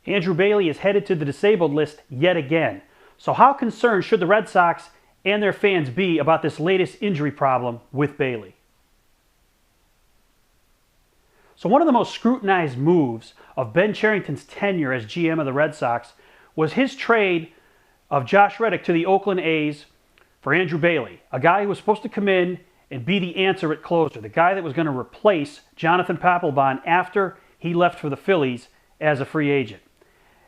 Andrew Bailey is headed to the disabled list yet again. So how concerned should the Red Sox and their fans be about this latest injury problem with Bailey? So one of the most scrutinized moves of Ben Cherington's tenure as GM of the Red Sox was his trade of Josh Reddick to the Oakland A's for Andrew Bailey, a guy who was supposed to come in and be the answer at closer, the guy that was going to replace Jonathan Papelbon after he left for the Phillies as a free agent.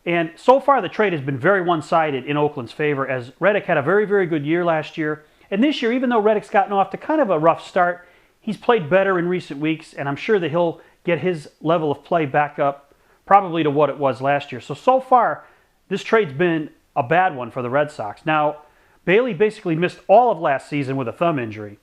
And so far the trade has been very one-sided in Oakland's favor, as Reddick had a very, very good year last year. And this year, even though Reddick's gotten off to kind of a rough start, he's played better in recent weeks, and I'm sure that he'll get his level of play back up probably to what it was last year. So far, this trade's been a bad one for the Red Sox. Now, Bailey basically missed all of last season with a thumb injury.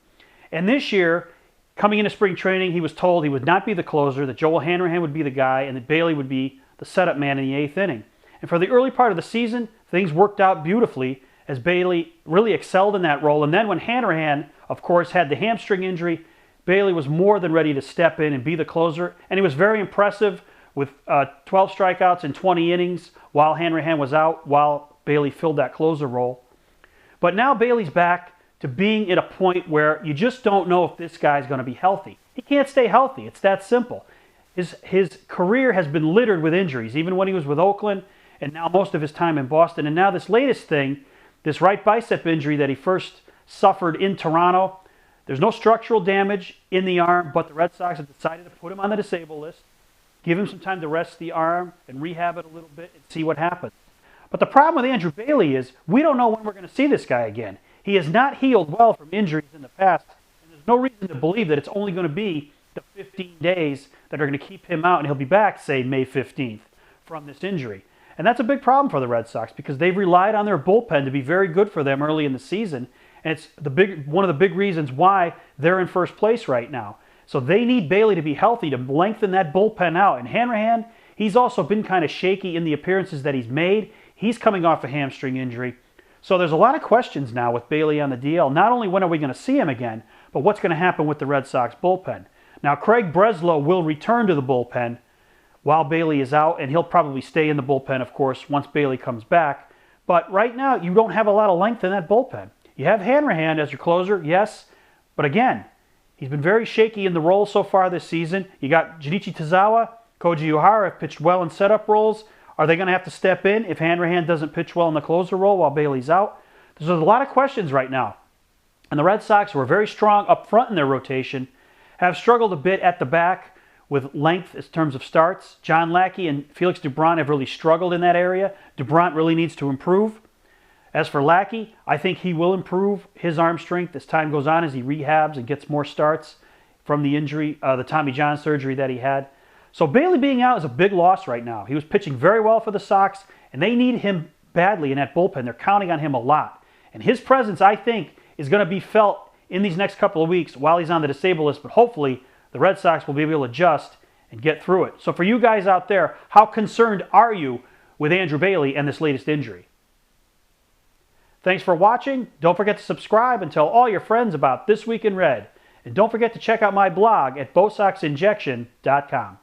And this year, coming into spring training, he was told he would not be the closer, that Joel Hanrahan would be the guy, and that Bailey would be the setup man in the 8th inning. And for the early part of the season, things worked out beautifully as Bailey really excelled in that role. And then when Hanrahan, of course, had the hamstring injury, Bailey was more than ready to step in and be the closer. And he was very impressive with 12 strikeouts in 20 innings while Hanrahan was out, while Bailey filled that closer role. But now Bailey's back to being at a point where you just don't know if this guy's going to be healthy. He can't stay healthy. It's that simple. His career has been littered with injuries, even when he was with Oakland, and now most of his time in Boston. And now this latest thing, this right bicep injury that he first suffered in Toronto, there's no structural damage in the arm, but the Red Sox have decided to put him on the disabled list, give him some time to rest the arm and rehab it a little bit and see what happens. But the problem with Andrew Bailey is we don't know when we're going to see this guy again. He has not healed well from injuries in the past, and there's no reason to believe that it's only going to be the 15 days that are going to keep him out, and he'll be back, say, May 15th from this injury. And that's a big problem for the Red Sox because they've relied on their bullpen to be very good for them early in the season. And it's one of the big reasons why they're in first place right now. So they need Bailey to be healthy to lengthen that bullpen out. And Hanrahan, he's also been kind of shaky in the appearances that he's made. He's coming off a hamstring injury. So there's a lot of questions now with Bailey on the DL. Not only when are we going to see him again, but what's going to happen with the Red Sox bullpen. Now, Craig Breslow will return to the bullpen while Bailey is out, and he'll probably stay in the bullpen, of course, once Bailey comes back. But right now, you don't have a lot of length in that bullpen. You have Hanrahan as your closer, yes, but again, he's been very shaky in the role so far this season. You got Junichi Tazawa, Koji Uehara have pitched well in setup roles. Are they going to have to step in if Hanrahan doesn't pitch well in the closer role while Bailey's out? There's a lot of questions right now. And the Red Sox, who are very strong up front in their rotation, have struggled a bit at the back with length in terms of starts. John Lackey and Felix Doubront have really struggled in that area. Doubront really needs to improve. As for Lackey, I think he will improve his arm strength as time goes on, as he rehabs and gets more starts from the injury, the Tommy John surgery that he had. So Bailey being out is a big loss right now. He was pitching very well for the Sox, and they need him badly in that bullpen. They're counting on him a lot. And his presence, I think, is going to be felt in these next couple of weeks while he's on the disabled list, but hopefully the Red Sox will be able to adjust and get through it. So for you guys out there, how concerned are you with Andrew Bailey and this latest injury? Thanks for watching. Don't forget to subscribe and tell all your friends about This Week in Red. And don't forget to check out my blog at BoSoxInjection.com.